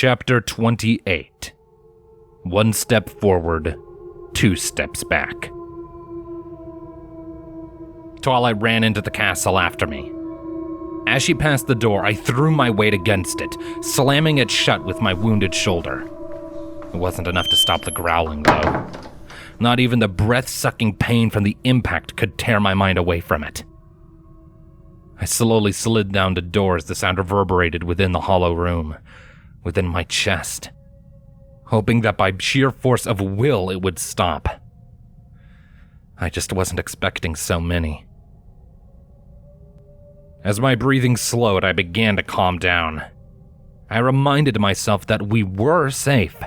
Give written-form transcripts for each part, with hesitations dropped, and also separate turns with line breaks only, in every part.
Chapter 28. One step forward, two steps back. Twilight ran into the castle after me. As she passed the door, I threw my weight against it, slamming it shut with my wounded shoulder. It wasn't enough to stop the growling, though. Not even the breath-sucking pain from the impact could tear my mind away from it. I slowly slid down the door as the sound reverberated within the hollow room, within my chest, hoping that by sheer force of will it would stop. I just wasn't expecting so many. As my breathing slowed, I began to calm down. I reminded myself that we were safe.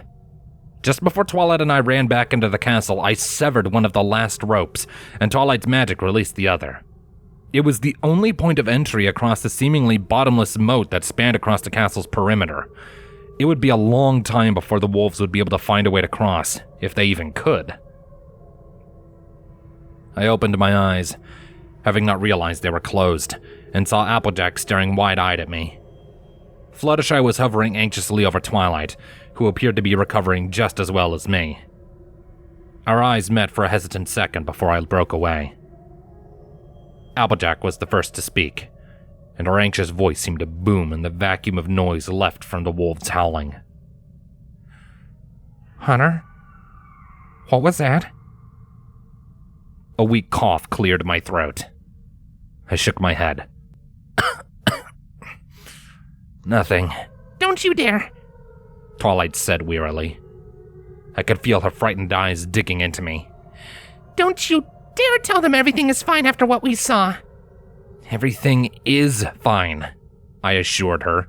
Just before Twilight and I ran back into the castle, I severed one of the last ropes, and Twilight's magic released the other. It was the only point of entry across the seemingly bottomless moat that spanned across the castle's perimeter. It would be a long time before the wolves would be able to find a way to cross, if they even could. I opened my eyes, having not realized they were closed, and saw Applejack staring wide-eyed at me. Fluttershy was hovering anxiously over Twilight, who appeared to be recovering just as well as me. Our eyes met for a hesitant second before I broke away. Applejack was the first to speak, and her anxious voice seemed to boom in the vacuum of noise left from the wolves howling.
Hunter? What was that?
A weak cough cleared my throat. I shook my head. Nothing.
Don't you dare,
Twilight said wearily. I could feel her frightened eyes digging into me.
Don't you dare tell them everything is fine after what we saw.
Everything is fine, I assured her,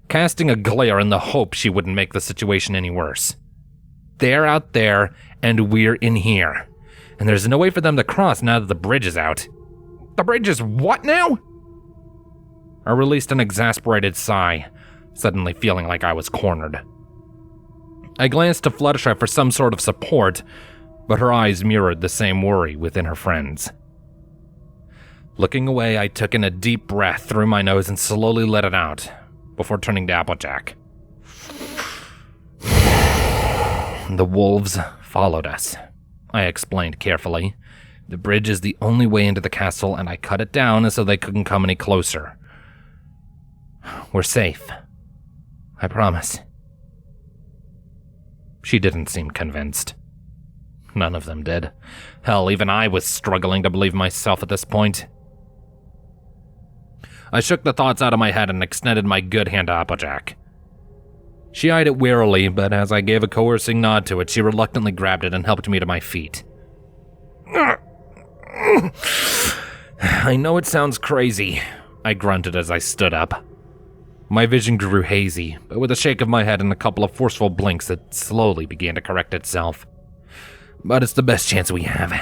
casting a glare in the hope she wouldn't make the situation any worse. They're out there, and we're in here. And there's no way for them to cross now that the bridge is out.
The bridge is what now?
I released an exasperated sigh, suddenly feeling like I was cornered. I glanced to Fluttershy for some sort of support, but her eyes mirrored the same worry within her friends. Looking away, I took in a deep breath through my nose and slowly let it out, before turning to Applejack. The wolves followed us, I explained carefully. The bridge is the only way into the castle, and I cut it down so they couldn't come any closer. We're safe. I promise. She didn't seem convinced. None of them did. Hell, even I was struggling to believe myself at this point. I shook the thoughts out of my head and extended my good hand to Applejack. She eyed it warily, but as I gave a coercing nod to it, she reluctantly grabbed it and helped me to my feet. I know it sounds crazy, I grunted as I stood up. My vision grew hazy, but with a shake of my head and a couple of forceful blinks, it slowly began to correct itself. But it's the best chance we have.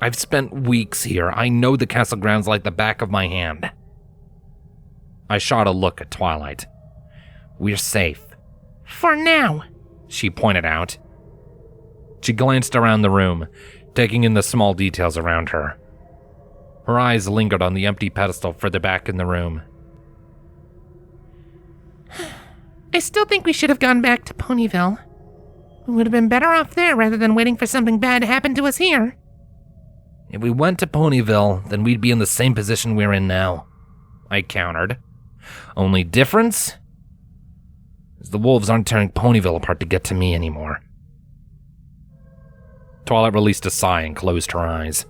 I've spent weeks here. I know the castle grounds like the back of my hand. I shot a look at Twilight. We're safe.
For now,
she pointed out. She glanced around the room, taking in the small details around her. Her eyes lingered on the empty pedestal further back in the room.
I still think we should have gone back to Ponyville. We would have been better off there rather than waiting for something bad to happen to us here.
If we went to Ponyville, then we'd be in the same position we're in now, I countered. Only difference is the wolves aren't tearing Ponyville apart to get to me anymore. Twilight released a sigh and closed her eyes.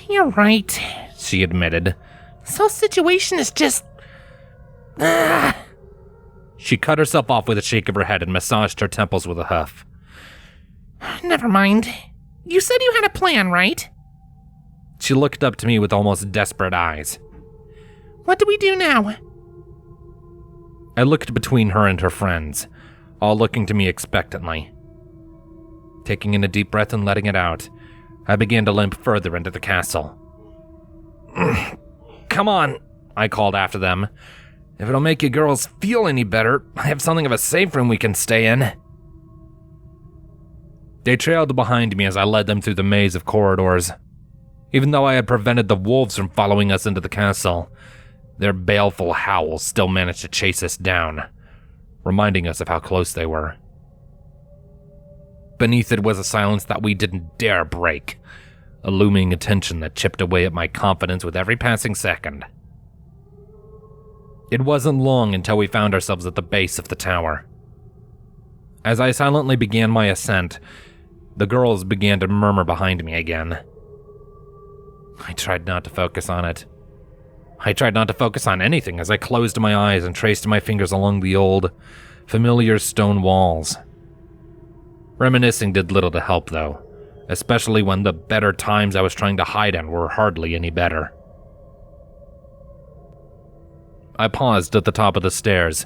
You're right,
she admitted.
This whole situation is just...
She cut herself off with a shake of her head and massaged her temples with a huff.
Never mind. You said you had a plan, right?
She looked up to me with almost desperate eyes.
What do we do now?
I looked between her and her friends, all looking to me expectantly. Taking in a deep breath and letting it out, I began to limp further into the castle. Come on, I called after them. If it'll make you girls feel any better, I have something of a safe room we can stay in. They trailed behind me as I led them through the maze of corridors. Even though I had prevented the wolves from following us into the castle, Their baleful howls still managed to chase us down, reminding us of how close they were. Beneath it was a silence that we didn't dare break, a looming tension that chipped away at my confidence with every passing second. It wasn't long until we found ourselves at the base of the tower. As I silently began my ascent, the girls began to murmur behind me again. I tried not to focus on it. I tried not to focus on anything as I closed my eyes and traced my fingers along the old, familiar stone walls. Reminiscing did little to help, though, especially when the better times I was trying to hide in were hardly any better. I paused at the top of the stairs,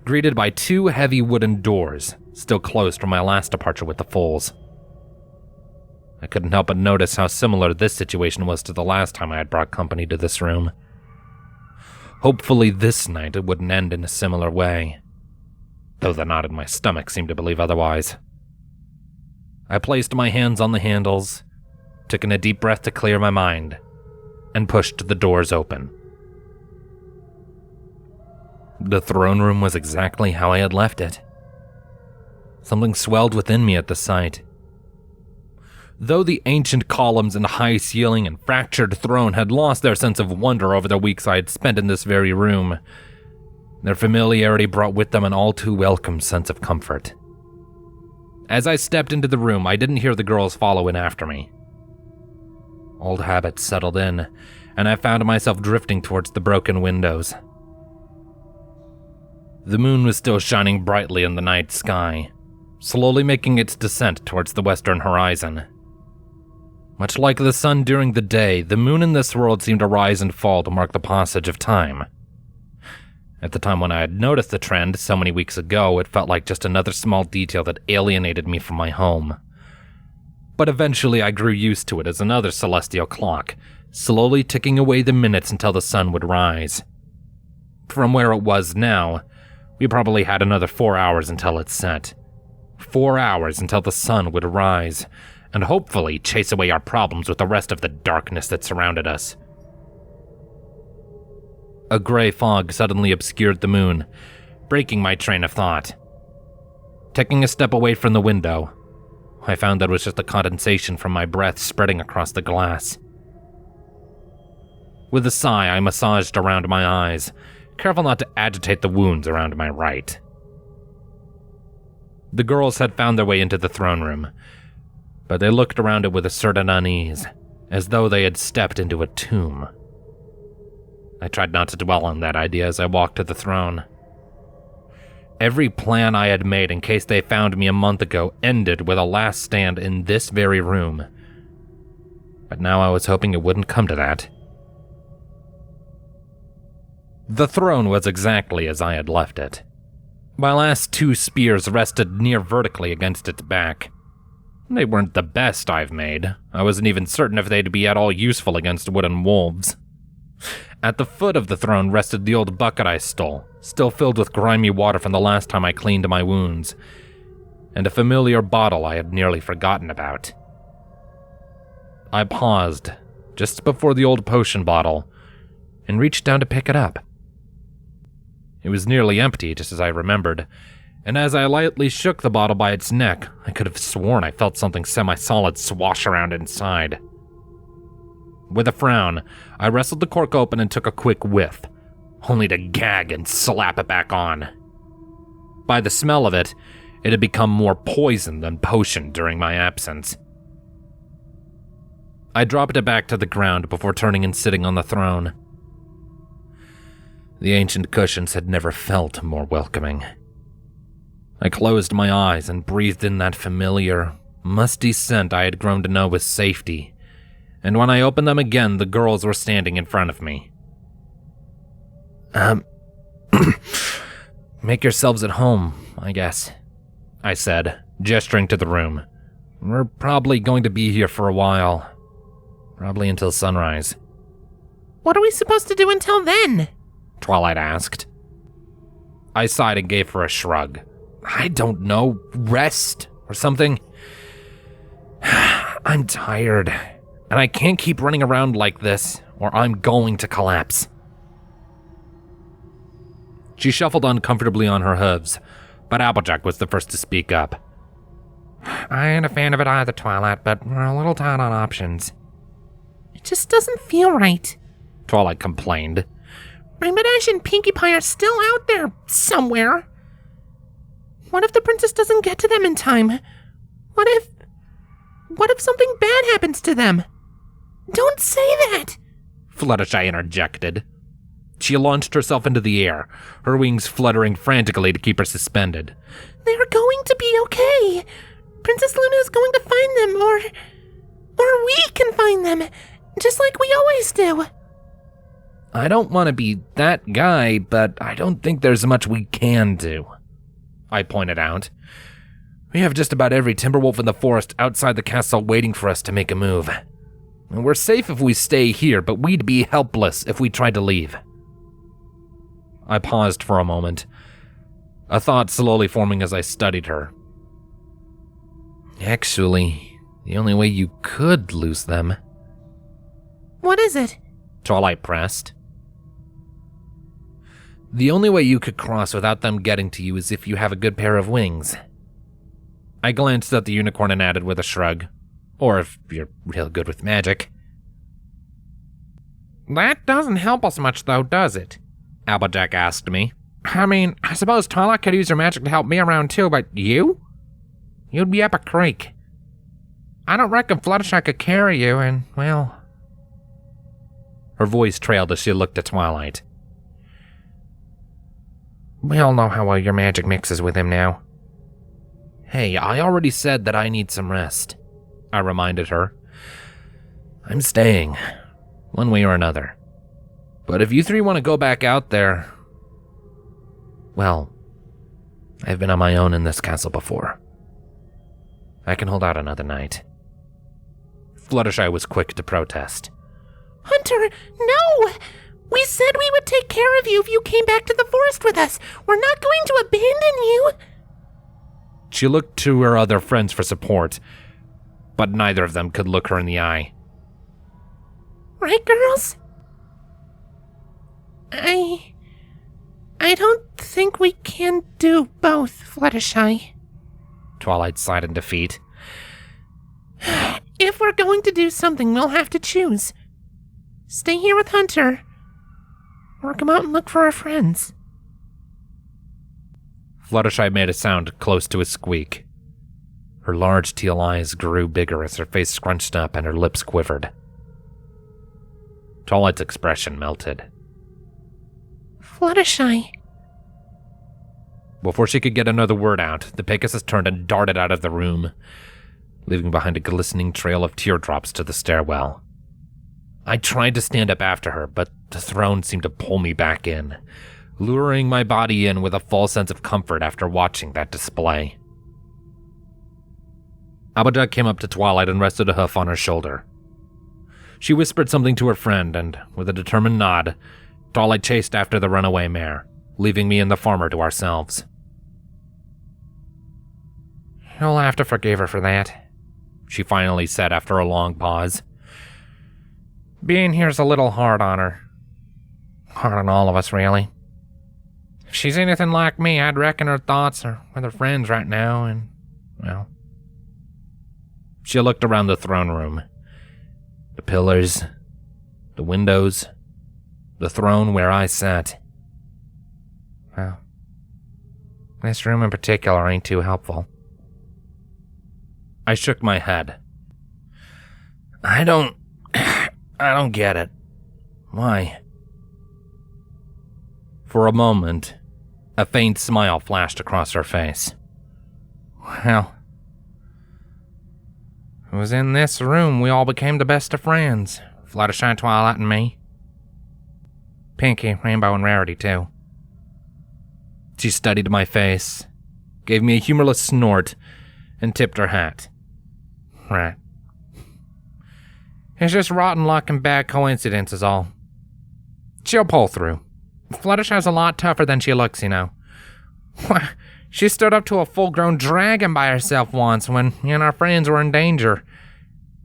greeted by two heavy wooden doors, still closed from my last departure with the foals. I couldn't help but notice how similar this situation was to the last time I had brought company to this room. Hopefully this night it wouldn't end in a similar way, though the knot in my stomach seemed to believe otherwise. I placed my hands on the handles, took in a deep breath to clear my mind, and pushed the doors open. The throne room was exactly how I had left it. Something swelled within me at the sight. Though the ancient columns and high ceiling and fractured throne had lost their sense of wonder over the weeks I had spent in this very room, their familiarity brought with them an all too welcome sense of comfort. As I stepped into the room, I didn't hear the girls follow in after me. Old habits settled in, and I found myself drifting towards the broken windows. The moon was still shining brightly in the night sky, slowly making its descent towards the western horizon. Much like the sun during the day, the moon in this world seemed to rise and fall to mark the passage of time. At the time when I had noticed the trend so many weeks ago, it felt like just another small detail that alienated me from my home. But eventually I grew used to it as another celestial clock, slowly ticking away the minutes until the sun would rise. From where it was now, we probably had another 4 hours until it set. 4 hours until the sun would rise, and hopefully chase away our problems with the rest of the darkness that surrounded us. A gray fog suddenly obscured the moon, breaking my train of thought. Taking a step away from the window, I found that it was just the condensation from my breath spreading across the glass. With a sigh, I massaged around my eyes, careful not to agitate the wounds around my right. The girls had found their way into the throne room, but they looked around it with a certain unease, as though they had stepped into a tomb. I tried not to dwell on that idea as I walked to the throne. Every plan I had made in case they found me a month ago ended with a last stand in this very room. But now I was hoping it wouldn't come to that. The throne was exactly as I had left it. My last two spears rested near vertically against its back. They weren't the best I've made. I wasn't even certain if they'd be at all useful against wooden wolves. At the foot of the throne rested the old bucket I stole, still filled with grimy water from the last time I cleaned my wounds, and a familiar bottle I had nearly forgotten about. I paused, just before the old potion bottle, and reached down to pick it up. It was nearly empty, just as I remembered, and as I lightly shook the bottle by its neck, I could have sworn I felt something semi-solid swash around inside. With a frown, I wrestled the cork open and took a quick whiff, only to gag and slap it back on. By the smell of it, it had become more poison than potion during my absence. I dropped it back to the ground before turning and sitting on the throne. The ancient cushions had never felt more welcoming. I closed my eyes and breathed in that familiar, musty scent I had grown to know as safety, and when I opened them again, the girls were standing in front of me. Make yourselves at home, I guess, I said, gesturing to the room. We're probably going to be here for a while. Probably until sunrise.
What are we supposed to do until then?
Twilight asked. I sighed and gave her a shrug. I don't know, rest or something. I'm tired, and I can't keep running around like this, or I'm going to collapse. She shuffled uncomfortably on her hooves, but Applejack was the first to speak up.
I ain't a fan of it either, Twilight, but we're a little tight on options. It just doesn't feel right,
Twilight complained.
Rainbow Dash and Pinkie Pie are still out there, somewhere. What if the princess doesn't get to them in time? What if something bad happens to them? Don't say that!
Fluttershy interjected. She launched herself into the air, her wings fluttering frantically to keep her suspended.
They're going to be okay. Princess Luna is going to find them, or we can find them, just like we always do.
I don't want to be that guy, but I don't think there's much we can do, I pointed out. We have just about every Timberwolf in the forest outside the castle waiting for us to make a move. And we're safe if we stay here, but we'd be helpless if we tried to leave. I paused for a moment, a thought slowly forming as I studied her. Actually, the only way you could lose them...
What is it?
Twilight pressed. The only way you could cross without them getting to you is if you have a good pair of wings. I glanced at the unicorn and added with a shrug. Or if you're real good with magic.
That doesn't help us much though, does it?
Applejack asked me.
I mean, I suppose Twilight could use her magic to help me around too, but you? You'd be up a creek. I don't reckon Fluttershy could carry you, and, well...
Her voice trailed as she looked at Twilight.
We all know how well your magic mixes with him now.
Hey, I already said that I need some rest, I reminded her. I'm staying, one way or another. But if you three want to go back out there... Well, I've been on my own in this castle before. I can hold out another night. Fluttershy was quick to protest.
Hunter, no! We said we would take care of you if you came back to the forest with us. We're not going to abandon you.
She looked to her other friends for support, but neither of them could look her in the eye.
Right, girls? I don't think we can do both, Fluttershy.
Twilight sighed in defeat.
If we're going to do something, we'll have to choose. Stay here with Hunter, or come out and look for our friends.
Fluttershy made a sound close to a squeak. Her large teal eyes grew bigger as her face scrunched up and her lips quivered. Twilight's expression melted.
Fluttershy.
Before she could get another word out, the Pegasus turned and darted out of the room, leaving behind a glistening trail of teardrops to the stairwell. I tried to stand up after her, but the throne seemed to pull me back in, luring my body in with a false sense of comfort after watching that display. Applejack came up to Twilight and rested a hoof on her shoulder. She whispered something to her friend, and with a determined nod, Twilight chased after the runaway mare, leaving me and the farmer to ourselves.
You'll have to forgive her for that,
she finally said after a long pause.
Being here's a little hard on her. Hard on all of us, really. If she's anything like me, I'd reckon her thoughts are with her friends right now, and, well...
She looked around the throne room. The pillars, the windows, the throne where I sat.
Well, this room in particular ain't too helpful.
I shook my head. I don't get it. Why? For a moment, a faint smile flashed across her face.
Well, it was in this room we all became the best of friends. Fluttershy, Twilight, and me. Pinkie, Rainbow, and Rarity, too.
She studied my face, gave me a humorless snort, and tipped her hat.
Right. It's just rotten luck and bad coincidence is all. She'll pull through. Fluttershy's a lot tougher than she looks, you know. She stood up to a full-grown dragon by herself once when me and our friends were in danger.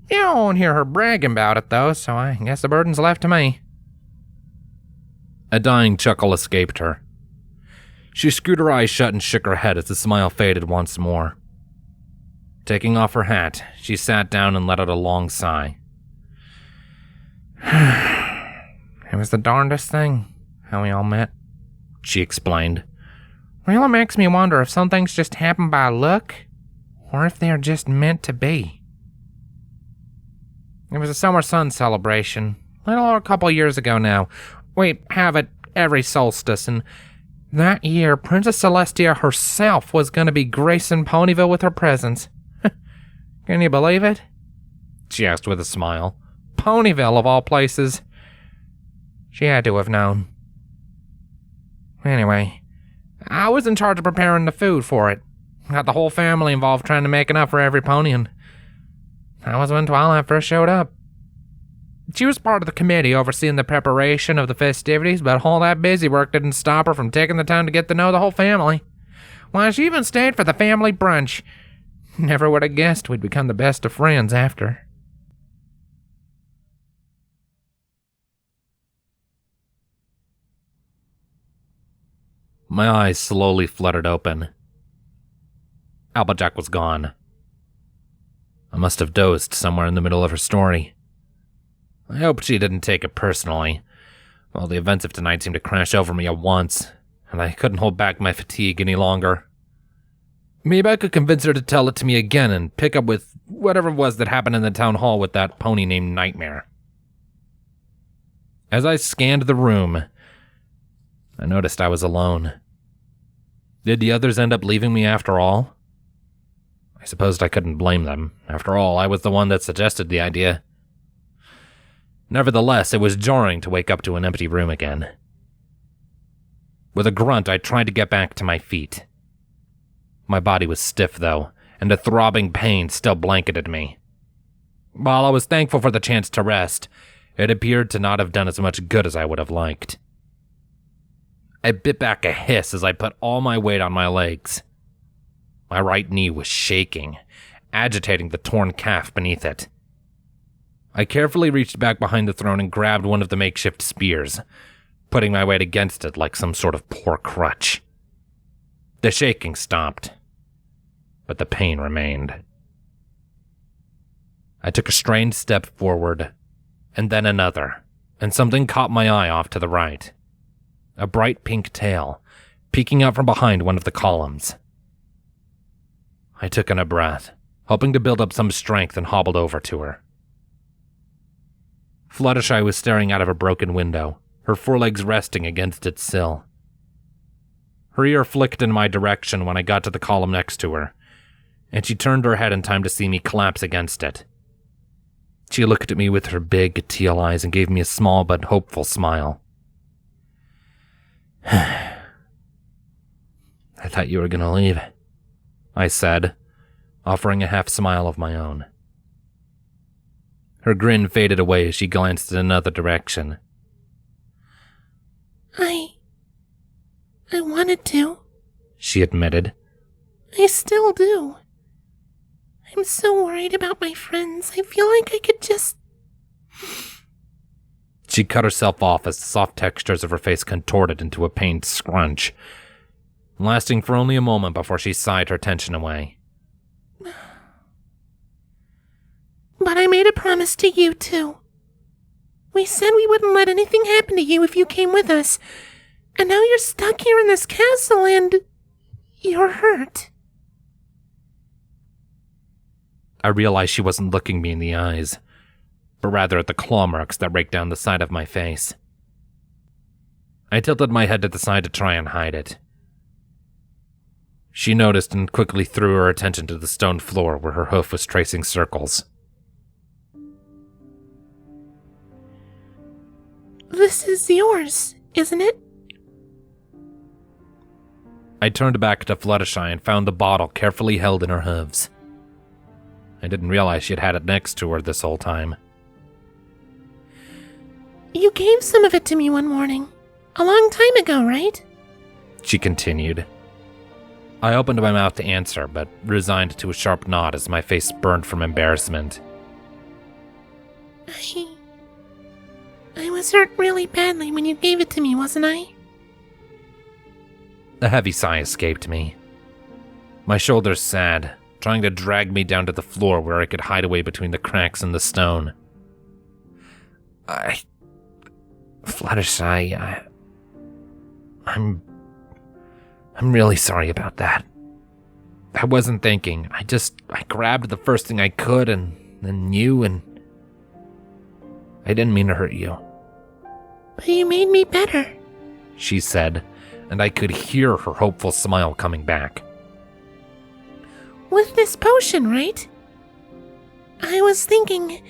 You won't hear her bragging about it, though, so I guess the burden's left to me.
A dying chuckle escaped her. She screwed her eyes shut and shook her head as the smile faded once more. Taking off her hat, she sat down and let out a long sigh.
It was the darndest thing, how we all met,
she explained.
Really makes me wonder if some things just happen by luck, or if they're just meant to be. It was a summer sun celebration, a little over a couple years ago now. We have it every solstice, and that year, Princess Celestia herself was going to be gracing Ponyville with her presence. Can you believe it?
She asked with a smile.
Ponyville, of all places. She had to have known. Anyway, I was in charge of preparing the food for it. Got the whole family involved trying to make enough for every pony, and that was when Twilight first showed up. She was part of the committee overseeing the preparation of the festivities, but all that busy work didn't stop her from taking the time to get to know the whole family. Why, she even stayed for the family brunch. Never would have guessed we'd become the best of friends after.
My eyes slowly fluttered open. Applejack was gone. I must have dozed somewhere in the middle of her story. I hoped she didn't take it personally. Well, the events of tonight seemed to crash over me at once, and I couldn't hold back my fatigue any longer. Maybe I could convince her to tell it to me again and pick up with whatever it was that happened in the town hall with that pony named Nightmare. As I scanned the room, I noticed I was alone. Did the others end up leaving me after all? I supposed I couldn't blame them. After all, I was the one that suggested the idea. Nevertheless, it was jarring to wake up to an empty room again. With a grunt, I tried to get back to my feet. My body was stiff, though, and a throbbing pain still blanketed me. While I was thankful for the chance to rest, it appeared to not have done as much good as I would have liked. I bit back a hiss as I put all my weight on my legs. My right knee was shaking, agitating the torn calf beneath it. I carefully reached back behind the throne and grabbed one of the makeshift spears, putting my weight against it like some sort of poor crutch. The shaking stopped, but the pain remained. I took a strained step forward, and then another, and something caught my eye off to the right. A bright pink tail, peeking out from behind one of the columns. I took in a breath, hoping to build up some strength, and hobbled over to her. Fluttershy was staring out of a broken window, her forelegs resting against its sill. Her ear flicked in my direction when I got to the column next to her, and she turned her head in time to see me collapse against it. She looked at me with her big teal eyes and gave me a small but hopeful smile. I thought you were gonna leave, I said, offering a half smile of my own. Her grin faded away as she glanced in another direction.
I wanted to,
she admitted.
I still do. I'm so worried about my friends. I feel like I could just...
She cut herself off as the soft textures of her face contorted into a pained scrunch, lasting for only a moment before she sighed her tension away.
But I made a promise to you, too. We said we wouldn't let anything happen to you if you came with us. And now you're stuck here in this castle and... you're hurt.
I realized she wasn't looking me in the eyes, but rather at the claw marks that raked down the side of my face. I tilted my head to the side to try and hide it. She noticed and quickly threw her attention to the stone floor where her hoof was tracing circles.
This is yours, isn't it?
I turned back to Fluttershy and found the bottle carefully held in her hooves. I didn't realize she'd had it next to her this whole time.
You gave some of it to me one morning. A long time ago, right?
She continued. I opened my mouth to answer, but resigned to a sharp nod as my face burned from embarrassment.
I was hurt really badly when you gave it to me, wasn't I?
A heavy sigh escaped me. My shoulders sad, trying to drag me down to the floor where I could hide away between the cracks in the stone. Fluttershy, I'm really sorry about that. I wasn't thinking. I grabbed the first thing I could and then you, and I didn't mean to hurt you.
But you made me better,
she said, and I could hear her hopeful smile coming back.
With this potion, right? I was thinking,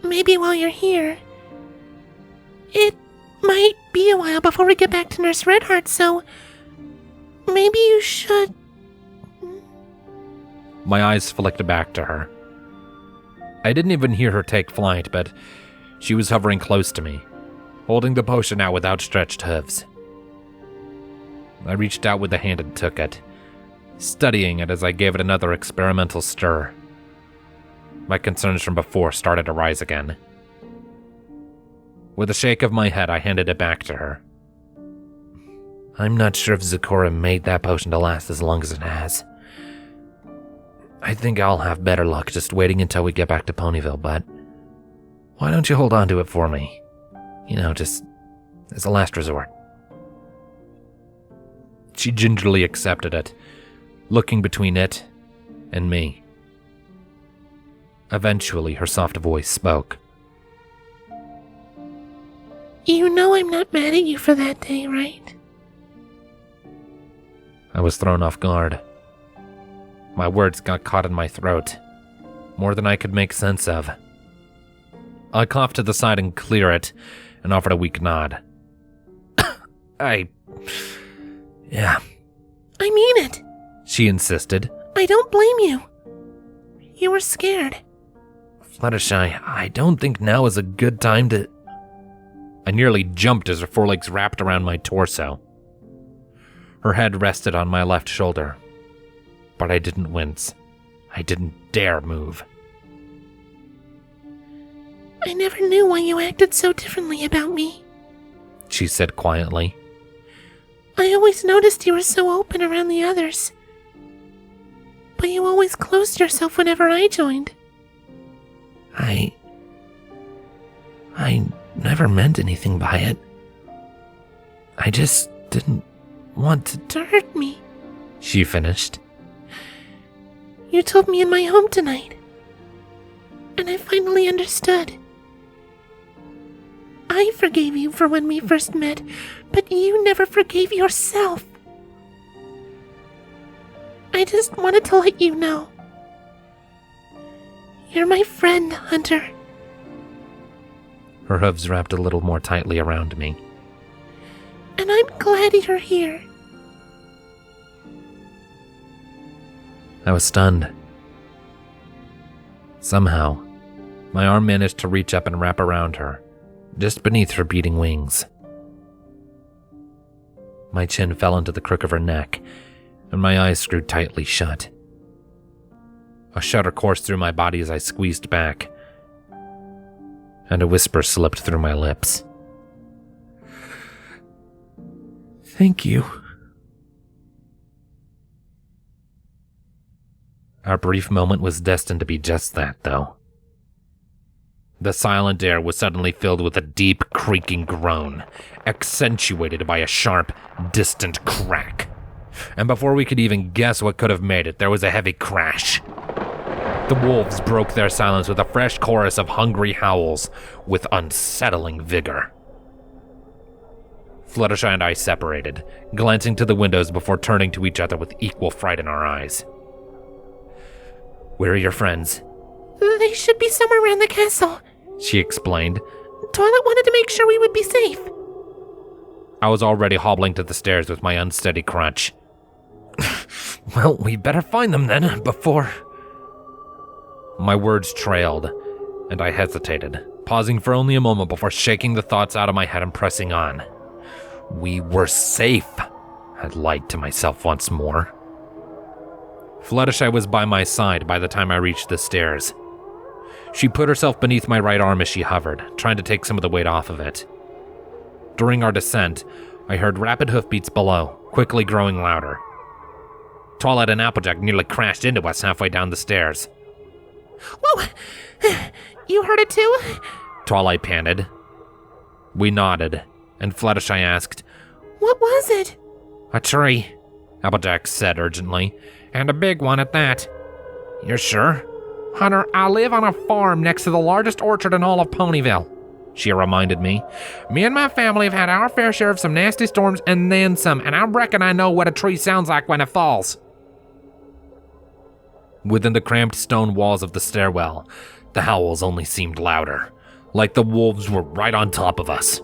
maybe while you're here, it might be a while before we get back to Nurse Redheart, so maybe you should...
My eyes flicked back to her. I didn't even hear her take flight, but she was hovering close to me, holding the potion out with outstretched hooves. I reached out with the hand and took it, studying it as I gave it another experimental stir. My concerns from before started to rise again. With a shake of my head, I handed it back to her. I'm not sure if Zecora made that potion to last as long as it has. I think I'll have better luck just waiting until we get back to Ponyville, but why don't you hold on to it for me? You know, just as a last resort. She gingerly accepted it, looking between it and me. Eventually, her soft voice spoke.
You know I'm not mad at you for that day, right?
I was thrown off guard. My words got caught in my throat, more than I could make sense of. I coughed to the side and clear it, and offered a weak nod. Yeah.
I mean it,
she insisted.
I don't blame you. You were scared.
Fluttershy, I don't think now is a good time to... I nearly jumped as her forelegs wrapped around my torso. Her head rested on my left shoulder, but I didn't wince. I didn't dare move.
I never knew why you acted so differently about me,
she said quietly.
I always noticed you were so open around the others, but you always closed yourself whenever I joined.
I never meant anything by it. I just didn't want
to hurt me,
she finished.
You told me in my home tonight, and I finally understood. I forgave you for when we first met, but you never forgave yourself. I just wanted to let you know. You're my friend, Hunter.
Her hooves wrapped a little more tightly around me.
And I'm glad you're here.
I was stunned. Somehow, my arm managed to reach up and wrap around her, just beneath her beating wings. My chin fell into the crook of her neck, and my eyes screwed tightly shut. A shudder coursed through my body as I squeezed back, and a whisper slipped through my lips. Thank you. Our brief moment was destined to be just that, though. The silent air was suddenly filled with a deep, creaking groan, accentuated by a sharp, distant crack. And before we could even guess what could have made it, there was a heavy crash. The wolves broke their silence with a fresh chorus of hungry howls with unsettling vigor. Fluttershy and I separated, glancing to the windows before turning to each other with equal fright in our eyes. Where are your friends?
They should be somewhere around the castle,
she explained.
Twilight wanted to make sure we would be safe.
I was already hobbling to the stairs with my unsteady crutch. Well, we better find them then, before... My words trailed, and I hesitated, pausing for only a moment before shaking the thoughts out of my head and pressing on. We were safe, I lied to myself once more. Fluttershy was by my side by the time I reached the stairs. She put herself beneath my right arm as she hovered, trying to take some of the weight off of it. During our descent, I heard rapid hoofbeats below, quickly growing louder. Twilight and Applejack nearly crashed into us halfway down the stairs.
Whoa! You heard it too?
Twilight panted. We nodded, and Fluttershy asked,
What was it?
A tree, Applejack said urgently, and a big one at that. You're sure?
Hunter, I live on a farm next to the largest orchard in all of Ponyville, she reminded me. Me and my family have had our fair share of some nasty storms and then some, and I reckon I know what a tree sounds like when it falls.
Within the cramped stone walls of the stairwell, the howls only seemed louder, like the wolves were right on top of us.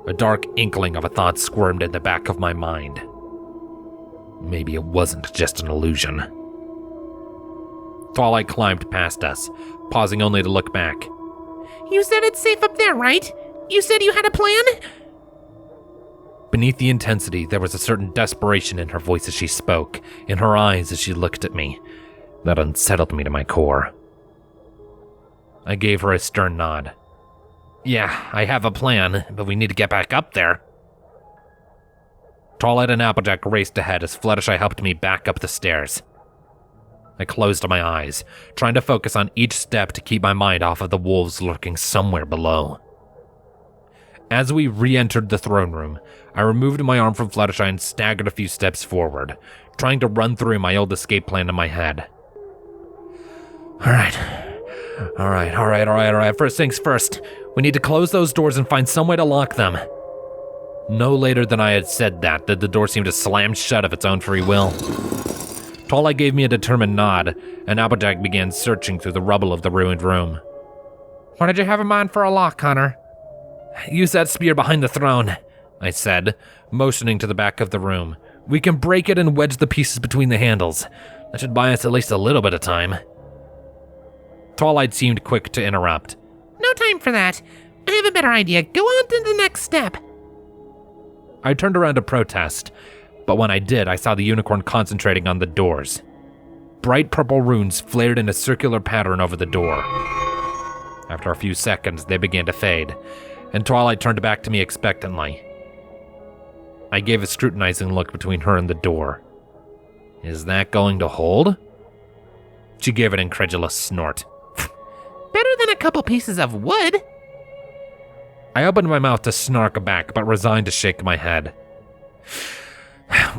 A dark inkling of a thought squirmed in the back of my mind. Maybe it wasn't just an illusion. Twilight climbed past us, pausing only to look back.
You said it's safe up there, right? You said you had a plan?
Beneath the intensity, there was a certain desperation in her voice as she spoke, in her eyes as she looked at me, that unsettled me to my core. I gave her a stern nod. Yeah, I have a plan, but we need to get back up there. Twilight and Applejack raced ahead as Fluttershy helped me back up the stairs. I closed my eyes, trying to focus on each step to keep my mind off of the wolves lurking somewhere below. As we re-entered the throne room, I removed my arm from Fluttershy and staggered a few steps forward, trying to run through my old escape plan in my head. All right. First things first. We need to close those doors and find some way to lock them. No later than I had said that did the door seem to slam shut of its own free will. Twilight gave me a determined nod, and Applejack began searching through the rubble of the ruined room.
What did you have in mind for a lock, Hunter?
Use that spear behind the throne, I said, motioning to the back of the room. We can break it and wedge the pieces between the handles. That should buy us at least a little bit of time. Twilight seemed quick to interrupt.
No time for that. I have a better idea. Go on to the next step.
I turned around to protest, but when I did, I saw the unicorn concentrating on the doors. Bright purple runes flared in a circular pattern over the door. After a few seconds, they began to fade, and Twilight turned back to me expectantly. I gave a scrutinizing look between her and the door. Is that going to hold? She gave an incredulous snort.
Better than a couple pieces of wood.
I opened my mouth to snark back, but resigned to shake my head.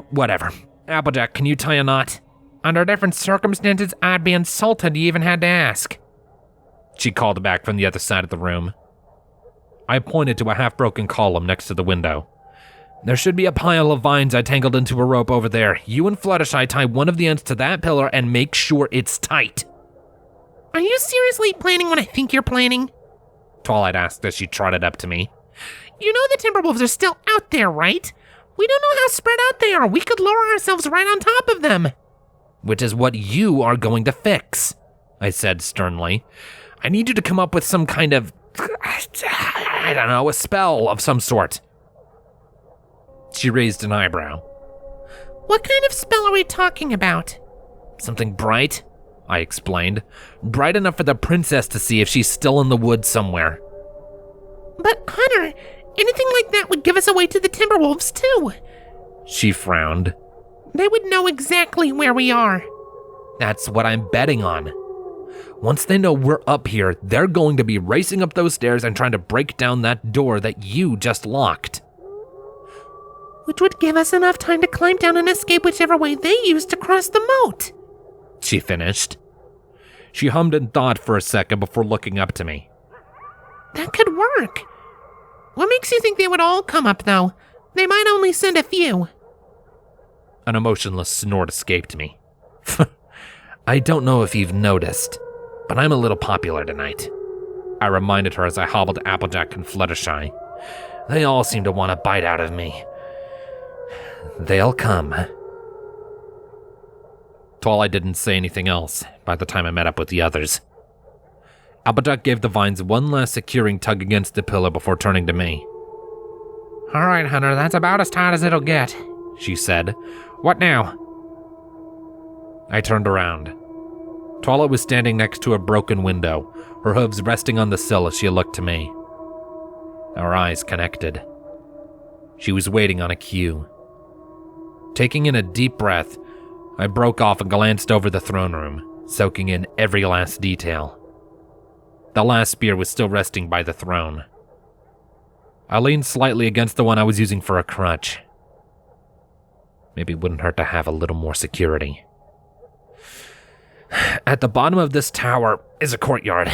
Whatever. Applejack, can you tie a knot?
Under different circumstances, I'd be insulted you even had to ask,
she called back from the other side of the room. I pointed to a half-broken column next to the window. There should be a pile of vines I tangled into a rope over there. You and Fluttershy tie one of the ends to that pillar and make sure it's tight.
Are you seriously planning what I think you're planning?
Twilight asked as she trotted up to me.
You know the Timberwolves are still out there, right? We don't know how spread out they are. We could lower ourselves right on top of them.
Which is what you are going to fix, I said sternly. I need you to come up with some kind of, a spell of some sort. She raised an eyebrow.
What kind of spell are we talking about?
Something bright, I explained. Bright enough for the princess to see if she's still in the woods somewhere.
But Hunter, anything like that would give us away to the Timberwolves too.
She frowned.
They would know exactly where we are.
That's what I'm betting on. Once they know we're up here, they're going to be racing up those stairs and trying to break down that door that you just locked.
Which would give us enough time to climb down and escape whichever way they used to cross the moat,
she finished. She hummed and thought for a second before looking up to me.
That could work. What makes you think they would all come up, though? They might only send a few.
An emotionless snort escaped me. I don't know if you've noticed, but I'm a little popular tonight, I reminded her as I hobbled Applejack and Fluttershy. They all seem to want a bite out of me. They'll come. Twilight didn't say anything else by the time I met up with the others. Applejack gave the vines one last securing tug against the pillar before turning to me.
All right, Hunter, that's about as tight as it'll get, she said. What now?
I turned around. Twilight was standing next to a broken window, her hooves resting on the sill as she looked to me. Our eyes connected. She was waiting on a cue. Taking in a deep breath, I broke off and glanced over the throne room, soaking in every last detail. The last spear was still resting by the throne. I leaned slightly against the one I was using for a crutch. Maybe it wouldn't hurt to have a little more security. At the bottom of this tower is a courtyard,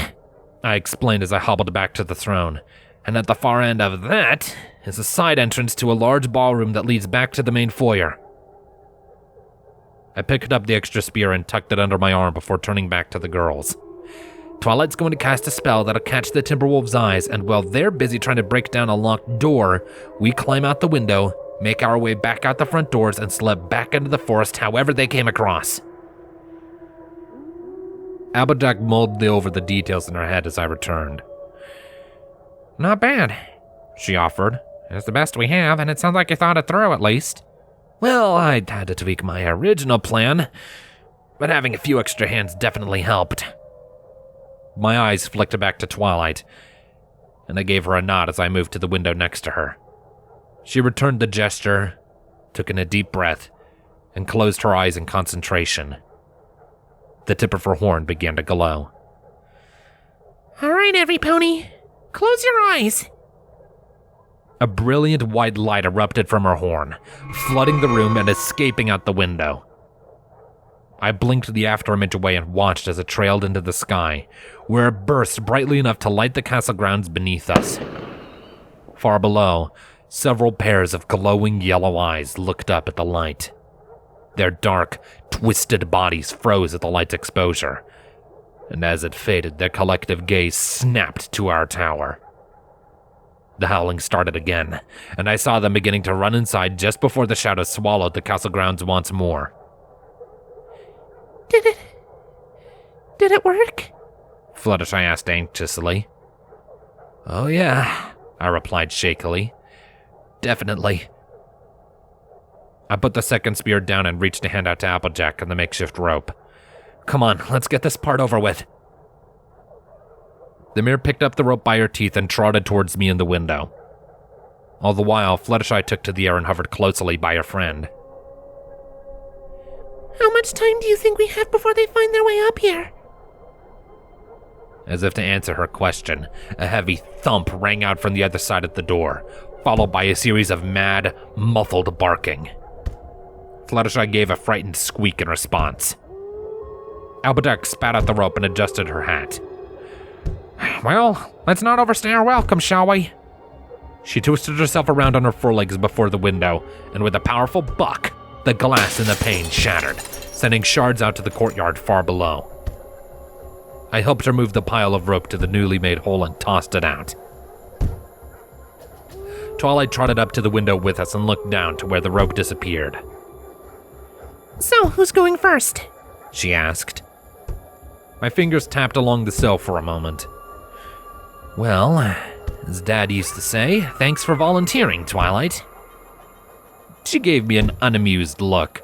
I explained as I hobbled back to the throne, and at the far end of that is a side entrance to a large ballroom that leads back to the main foyer. I picked up the extra spear and tucked it under my arm before turning back to the girls. Twilight's going to cast a spell that'll catch the Timberwolves' eyes, and while they're busy trying to break down a locked door, we climb out the window, make our way back out the front doors, and slip back into the forest however they came across. Applejack mulled over the details in her head as I returned.
Not bad, she offered. It's the best we have, and it sounds like you thought it through at least.
Well, I had to tweak my original plan, but having a few extra hands definitely helped. My eyes flicked back to Twilight, and I gave her a nod as I moved to the window next to her. She returned the gesture, took in a deep breath, and closed her eyes in concentration. The tip of her horn began to glow.
All right, every pony, close your eyes.
A brilliant white light erupted from her horn, flooding the room and escaping out the window. I blinked the afterimage away and watched as it trailed into the sky, where it burst brightly enough to light the castle grounds beneath us. Far below, several pairs of glowing yellow eyes looked up at the light. Their dark, twisted bodies froze at the light's exposure, and as it faded, their collective gaze snapped to our tower. The howling started again, and I saw them beginning to run inside just before the shadows swallowed the castle grounds once more.
Did it work?
Fluttershy asked anxiously. Oh yeah, I replied shakily. Definitely. I put the second spear down and reached a hand out to Applejack and the makeshift rope. Come on, let's get this part over with. The mare picked up the rope by her teeth and trotted towards me in the window. All the while, Fluttershy took to the air and hovered closely by her friend.
How much time do you think we have before they find their way up here?
As if to answer her question, a heavy thump rang out from the other side of the door, followed by a series of mad, muffled barking. Fluttershy gave a frightened squeak in response. Applejack spat out the rope and adjusted her hat.
Well, let's not overstay our welcome, shall we?
She twisted herself around on her forelegs before the window, and with a powerful buck, the glass in the pane shattered, sending shards out to the courtyard far below. I helped her move the pile of rope to the newly made hole and tossed it out. Twilight trotted up to the window with us and looked down to where the rope disappeared.
So, who's going first?
She asked. My fingers tapped along the sill for a moment. Well, as Dad used to say, thanks for volunteering, Twilight. She gave me an unamused look.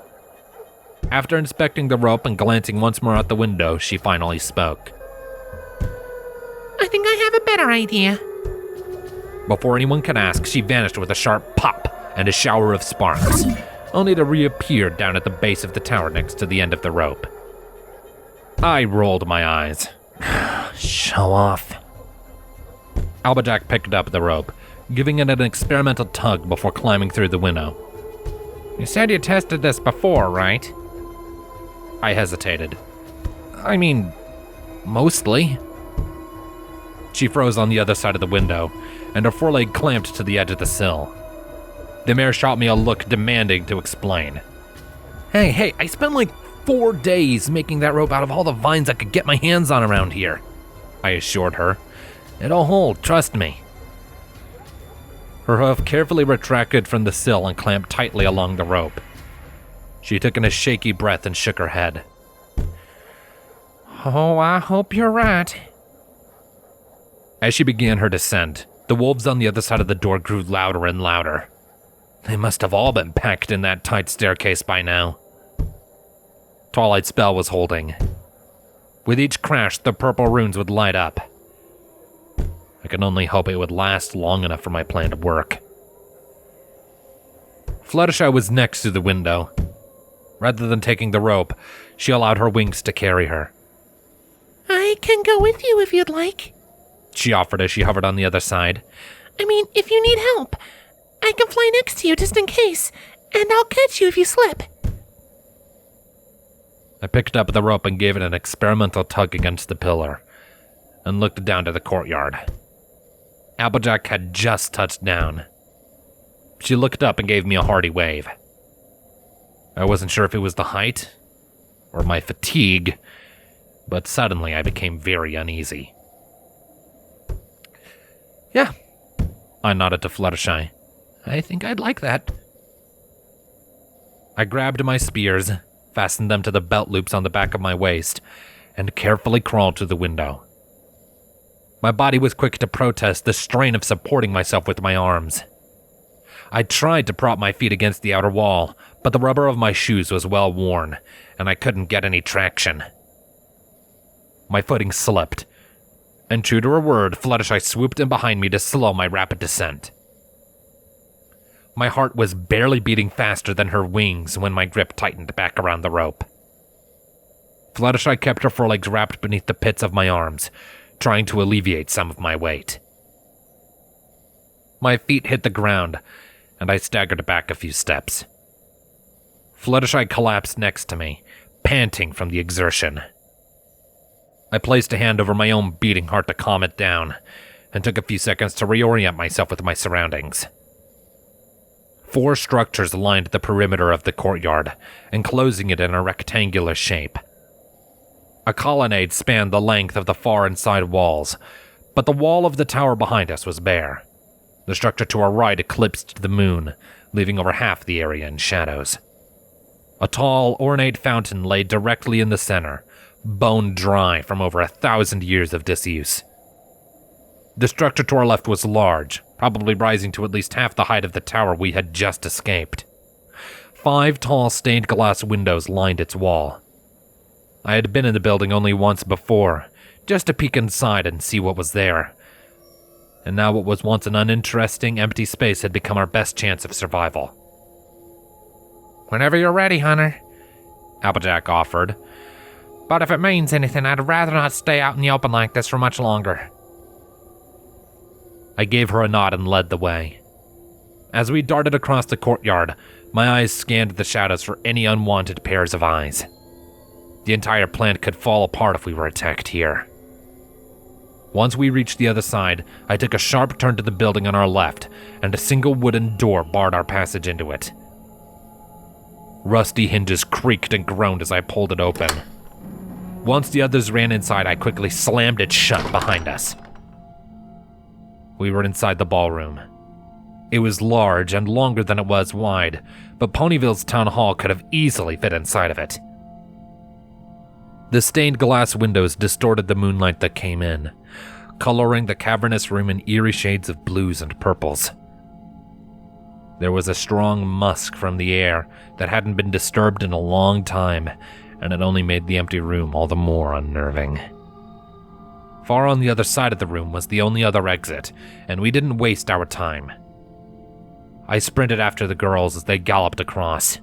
After inspecting the rope and glancing once more out the window, she finally spoke.
I think I have a better idea.
Before anyone could ask, she vanished with a sharp pop and a shower of sparks, only to reappear down at the base of the tower next to the end of the rope. I rolled my eyes. Show off. Applejack picked up the rope, giving it an experimental tug before climbing through the window.
You said you tested this before, right?
I hesitated. I mean, mostly. She froze on the other side of the window, and her foreleg clamped to the edge of the sill. The mare shot me a look demanding to explain. Hey, I spent like 4 days making that rope out of all the vines I could get my hands on around here, I assured her. It'll hold, trust me. Her hoof carefully retracted from the sill and clamped tightly along the rope. She took in a shaky breath and shook her head.
Oh, I hope you're right.
As she began her descent, the wolves on the other side of the door grew louder and louder. They must have all been packed in that tight staircase by now. Twilight's spell was holding. With each crash, the purple runes would light up. I could only hope it would last long enough for my plan to work. Fluttershy was next to the window. Rather than taking the rope, she allowed her wings to carry her.
I can go with you if you'd like.
She offered as she hovered on the other side.
I mean, if you need help, I can fly next to you just in case, and I'll catch you if you slip.
I picked up the rope and gave it an experimental tug against the pillar, and looked down to the courtyard. Applejack had just touched down. She looked up and gave me a hearty wave. I wasn't sure if it was the height, or my fatigue, but suddenly I became very uneasy. Yeah, I nodded to Fluttershy. I think I'd like that. I grabbed my spears, fastened them to the belt loops on the back of my waist, and carefully crawled to the window. My body was quick to protest the strain of supporting myself with my arms. I tried to prop my feet against the outer wall, but the rubber of my shoes was well worn, and I couldn't get any traction. My footing slipped, and true to her word, Fluttershy swooped in behind me to slow my rapid descent. My heart was barely beating faster than her wings when my grip tightened back around the rope. Fluttershy kept her forelegs wrapped beneath the pits of my arms, trying to alleviate some of my weight. My feet hit the ground, and I staggered back a few steps. Fluttershy collapsed next to me, panting from the exertion. I placed a hand over my own beating heart to calm it down, and took a few seconds to reorient myself with my surroundings. 4 structures lined the perimeter of the courtyard, enclosing it in a rectangular shape. A colonnade spanned the length of the far and side walls, but the wall of the tower behind us was bare. The structure to our right eclipsed the moon, leaving over half the area in shadows. A tall, ornate fountain lay directly in the center, bone dry from over 1,000 years of disuse. The structure to our left was large, probably rising to at least half the height of the tower we had just escaped. 5 tall stained glass windows lined its wall. I had been in the building only once before, just to peek inside and see what was there. And now what was once an uninteresting, empty space had become our best chance of survival.
Whenever you're ready, Hunter, Applejack offered. But if it means anything, I'd rather not stay out in the open like this for much longer.
I gave her a nod and led the way. As we darted across the courtyard, my eyes scanned the shadows for any unwanted pairs of eyes. The entire plant could fall apart if we were attacked here. Once we reached the other side, I took a sharp turn to the building on our left, and a single wooden door barred our passage into it. Rusty hinges creaked and groaned as I pulled it open. Once the others ran inside, I quickly slammed it shut behind us. We were inside the ballroom. It was large and longer than it was wide, but Ponyville's town hall could have easily fit inside of it. The stained glass windows distorted the moonlight that came in, coloring the cavernous room in eerie shades of blues and purples. There was a strong musk from the air that hadn't been disturbed in a long time, and it only made the empty room all the more unnerving. Far on the other side of the room was the only other exit, and we didn't waste our time. I sprinted after the girls as they galloped across.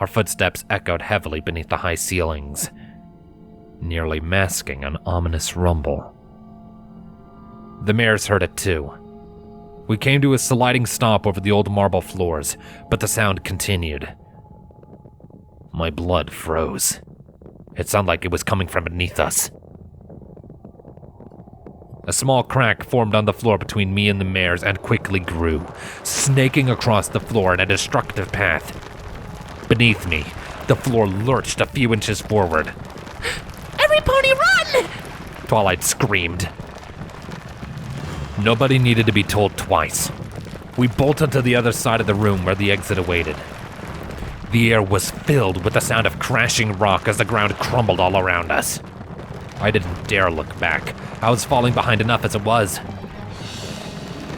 Our footsteps echoed heavily beneath the high ceilings, nearly masking an ominous rumble. The mares heard it too. We came to a sliding stop over the old marble floors, but the sound continued. My blood froze. It sounded like it was coming from beneath us. A small crack formed on the floor between me and the mares and quickly grew, snaking across the floor in a destructive path. Beneath me, the floor lurched a few inches forward.
Every pony run!
Twilight screamed. Nobody needed to be told twice. We bolted to the other side of the room where the exit awaited. The air was filled with the sound of crashing rock as the ground crumbled all around us. I didn't dare look back. I was falling behind enough as it was.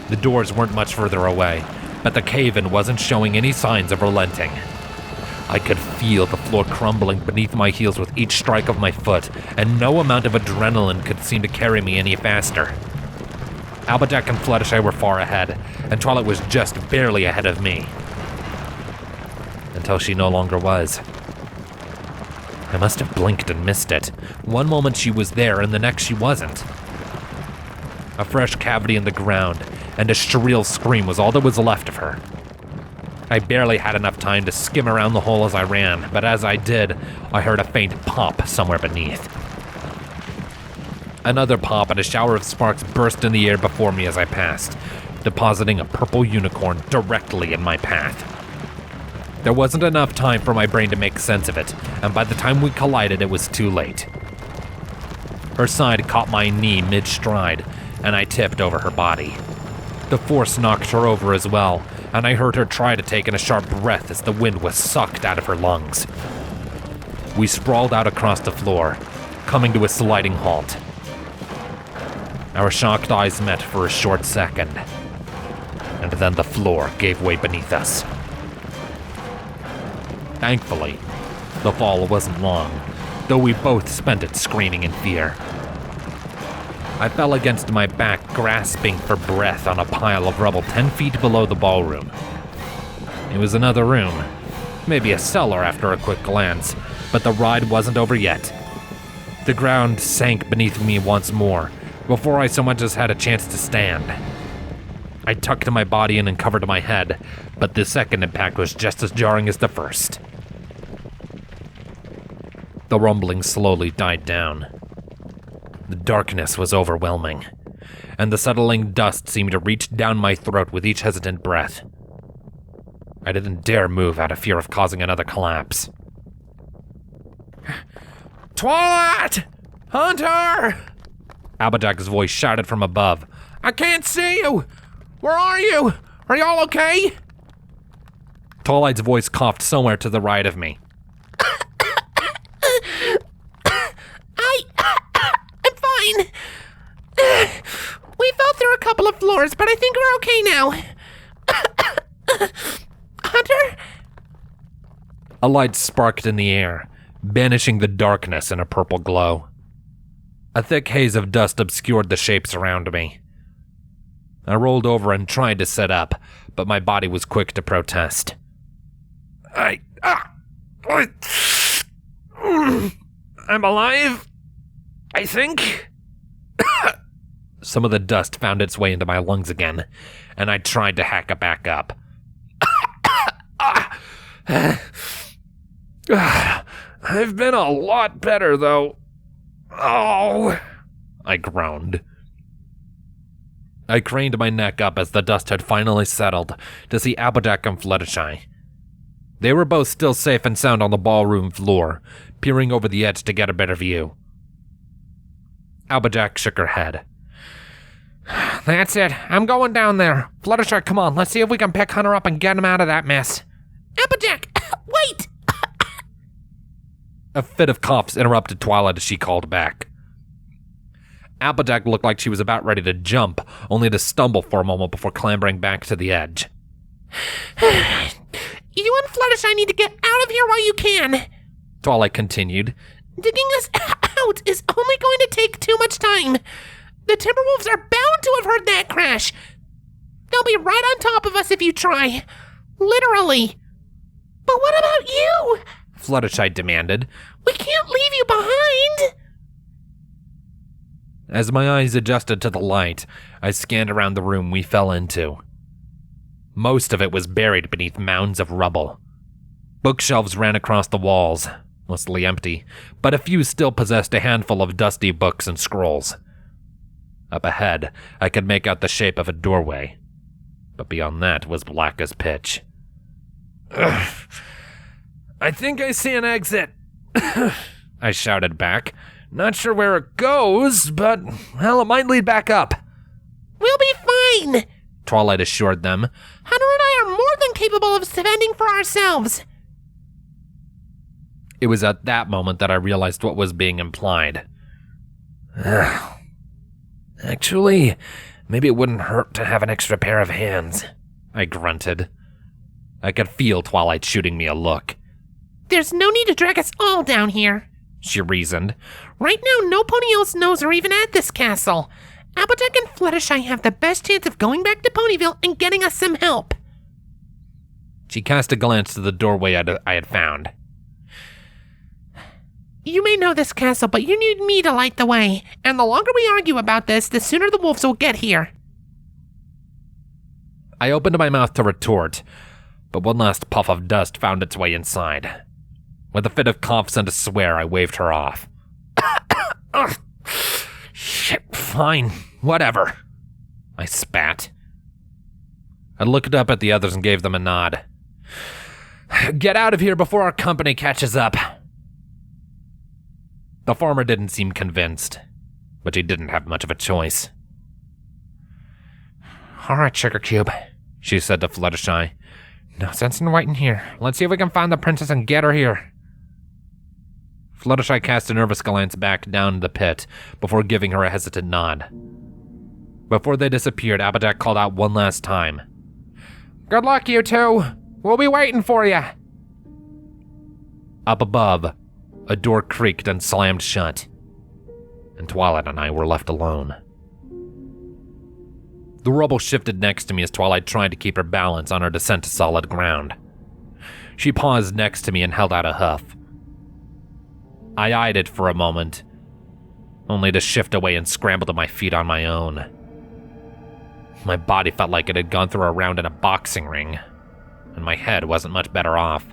The doors weren't much further away, but the cave-in wasn't showing any signs of relenting. I could feel the floor crumbling beneath my heels with each strike of my foot, and no amount of adrenaline could seem to carry me any faster. Applejack and Fluttershy were far ahead, and Twilight was just barely ahead of me. Until she no longer was. I must have blinked and missed it. One moment she was there, and the next she wasn't. A fresh cavity in the ground, and a shrill scream was all that was left of her. I barely had enough time to skim around the hole as I ran, but as I did, I heard a faint pop somewhere beneath. Another pop and a shower of sparks burst in the air before me as I passed, depositing a purple unicorn directly in my path. There wasn't enough time for my brain to make sense of it, and by the time we collided, it was too late. Her side caught my knee mid-stride, and I tipped over her body. The force knocked her over as well, and I heard her try to take in a sharp breath as the wind was sucked out of her lungs. We sprawled out across the floor, coming to a sliding halt. Our shocked eyes met for a short second, and then the floor gave way beneath us. Thankfully, the fall wasn't long, though we both spent it screaming in fear. I fell against my back, grasping for breath on a pile of rubble 10 feet below the ballroom. It was another room, maybe a cellar after a quick glance, but the ride wasn't over yet. The ground sank beneath me once more, before I so much as had a chance to stand. I tucked my body in and covered my head, but the second impact was just as jarring as the first. The rumbling slowly died down. The darkness was overwhelming, and the settling dust seemed to reach down my throat with each hesitant breath. I didn't dare move out of fear of causing another collapse.
Twilight! Hunter!
Applejack's voice shouted from above.
I can't see you! Where are you? Are you all okay?
Twilight's voice coughed somewhere to the right of me.
I'm fine. We fell through a couple of floors, but I think we're okay now. Hunter?
A light sparked in the air, banishing the darkness in a purple glow. A thick haze of dust obscured the shapes around me. I rolled over and tried to sit up, but my body was quick to protest. I'm alive, I think. Some of the dust found its way into my lungs again, and I tried to hack it back up. I've been a lot better, though. Oh, I groaned. I craned my neck up as the dust had finally settled to see Applejack and Fluttershy. They were both still safe and sound on the ballroom floor, peering over the edge to get a better view. Applejack shook her head.
That's it. I'm going down there. Fluttershy, come on. Let's see if we can pick Hunter up and get him out of that mess.
Applejack, wait!
A fit of coughs interrupted Twilight as she called back. Applejack looked like she was about ready to jump, only to stumble for a moment before clambering back to the edge.
You and Fluttershy need to get out of here while you can.
Twilight continued.
Digging us out is only going to take too much time. The Timberwolves are bound to have heard that crash. They'll be right on top of us if you try. Literally. But what about you?
Fluttershy demanded.
We can't leave you behind.
As my eyes adjusted to the light, I scanned around the room we fell into. Most of it was buried beneath mounds of rubble. Bookshelves ran across the walls, mostly empty, but a few still possessed a handful of dusty books and scrolls. Up ahead, I could make out the shape of a doorway, but beyond that was black as pitch. Ugh. I think I see an exit, I shouted back. Not sure where it goes, but, well, it might lead back up.
We'll be fine,
Twilight assured them.
Hunter and I are more than capable of fending for ourselves.
It was at that moment that I realized what was being implied. Actually, maybe it wouldn't hurt to have an extra pair of hands, I grunted. I could feel Twilight shooting me a look.
There's no need to drag us all down here,
she reasoned.
Right now, no pony else knows we're even at this castle. Applejack and Fluttershy have the best chance of going back to Ponyville and getting us some help.
She cast a glance to the doorway I had found.
You may know this castle, but you need me to light the way. And the longer we argue about this, the sooner the wolves will get here.
I opened my mouth to retort, but one last puff of dust found its way inside. With a fit of coughs and a swear, I waved her off. Shit, fine, whatever. I spat. I looked up at the others and gave them a nod. Get out of here before our company catches up. The farmer didn't seem convinced, but he didn't have much of a choice.
All right, Sugar Cube, she said to Fluttershy. No sense in waiting here. Let's see if we can find the princess and get her here.
Fluttershy cast a nervous glance back down the pit before giving her a hesitant nod. Before they disappeared, Applejack called out one last time.
Good luck, you two. We'll be waiting for you.
Up above, a door creaked and slammed shut, and Twilight and I were left alone. The rubble shifted next to me as Twilight tried to keep her balance on her descent to solid ground. She paused next to me and held out a hoof. I eyed it for a moment, only to shift away and scramble to my feet on my own. My body felt like it had gone through a round in a boxing ring, and my head wasn't much better off.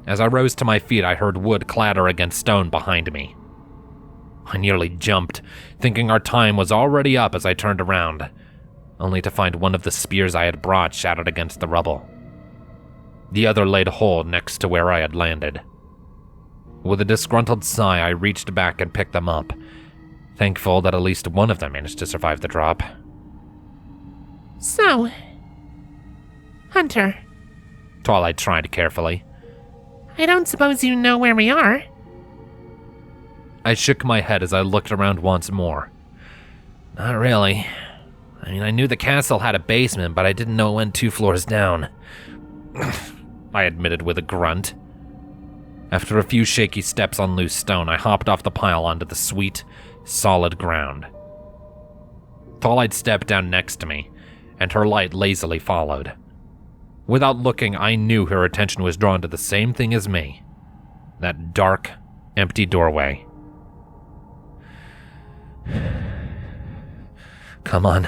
As I rose to my feet, I heard wood clatter against stone behind me. I nearly jumped, thinking our time was already up as I turned around, only to find one of the spears I had brought shattered against the rubble. The other laid hold next to where I had landed. With a disgruntled sigh, I reached back and picked them up, thankful that at least one of them managed to survive the drop.
So, Hunter,
Twilight tried carefully.
I don't suppose you know where we are?
I shook my head as I looked around once more. Not really. I mean, I knew the castle had a basement, but I didn't know it went 2 floors down. I admitted with a grunt. After a few shaky steps on loose stone, I hopped off the pile onto the sweet, solid ground. Twilight stepped down next to me, and her light lazily followed. Without looking, I knew her attention was drawn to the same thing as me. That dark, empty doorway. Come on,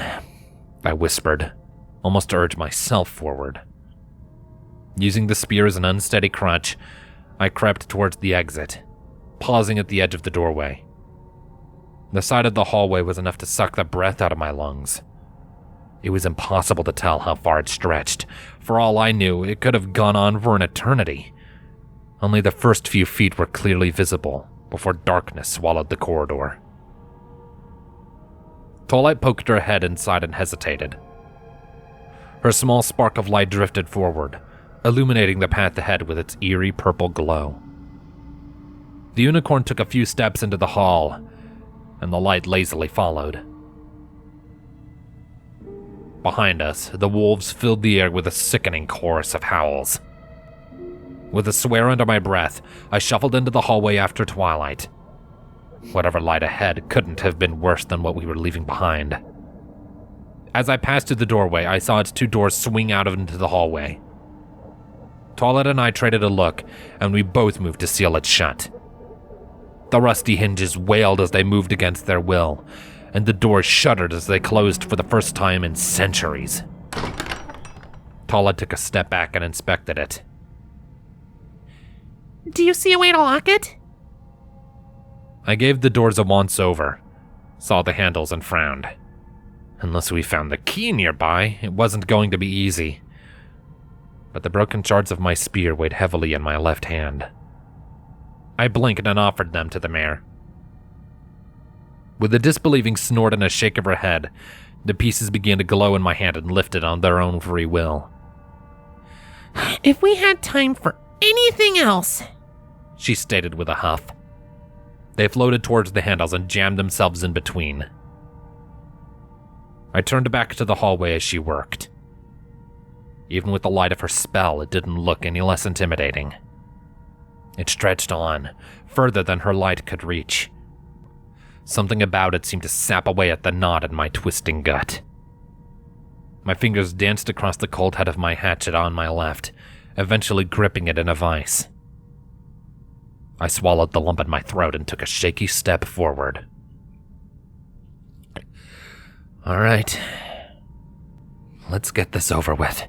I whispered, almost to urge myself forward. Using the spear as an unsteady crutch, I crept towards the exit, pausing at the edge of the doorway. The side of the hallway was enough to suck the breath out of my lungs. It was impossible to tell how far it stretched. For all I knew, it could have gone on for an eternity. Only the first few feet were clearly visible before darkness swallowed the corridor. Twilight poked her head inside and hesitated. Her small spark of light drifted forward, illuminating the path ahead with its eerie purple glow. The unicorn took a few steps into the hall, and the light lazily followed. Behind us, the wolves filled the air with a sickening chorus of howls. With a swear under my breath, I shuffled into the hallway after Twilight. Whatever light ahead couldn't have been worse than what we were leaving behind. As I passed through the doorway, I saw its 2 doors swing out into the hallway. Twilight and I traded a look, and we both moved to seal it shut. The rusty hinges wailed as they moved against their will, and the doors shuddered as they closed for the first time in centuries. Twilight took a step back and inspected it.
Do you see a way to lock it?
I gave the doors a once-over, saw the handles and frowned. Unless we found the key nearby, it wasn't going to be easy. But the broken shards of my spear weighed heavily in my left hand. I blinked and offered them to the mare. With a disbelieving snort and a shake of her head, the pieces began to glow in my hand and lifted on their own free will.
If we had time for anything else,
she stated with a huff. They floated towards the handles and jammed themselves in between. I turned back to the hallway as she worked. Even with the light of her spell, it didn't look any less intimidating. It stretched on, further than her light could reach. Something about it seemed to sap away at the knot in my twisting gut. My fingers danced across the cold head of my hatchet on my left, eventually gripping it in a vise. I swallowed the lump in my throat and took a shaky step forward. All right. Let's get this over with.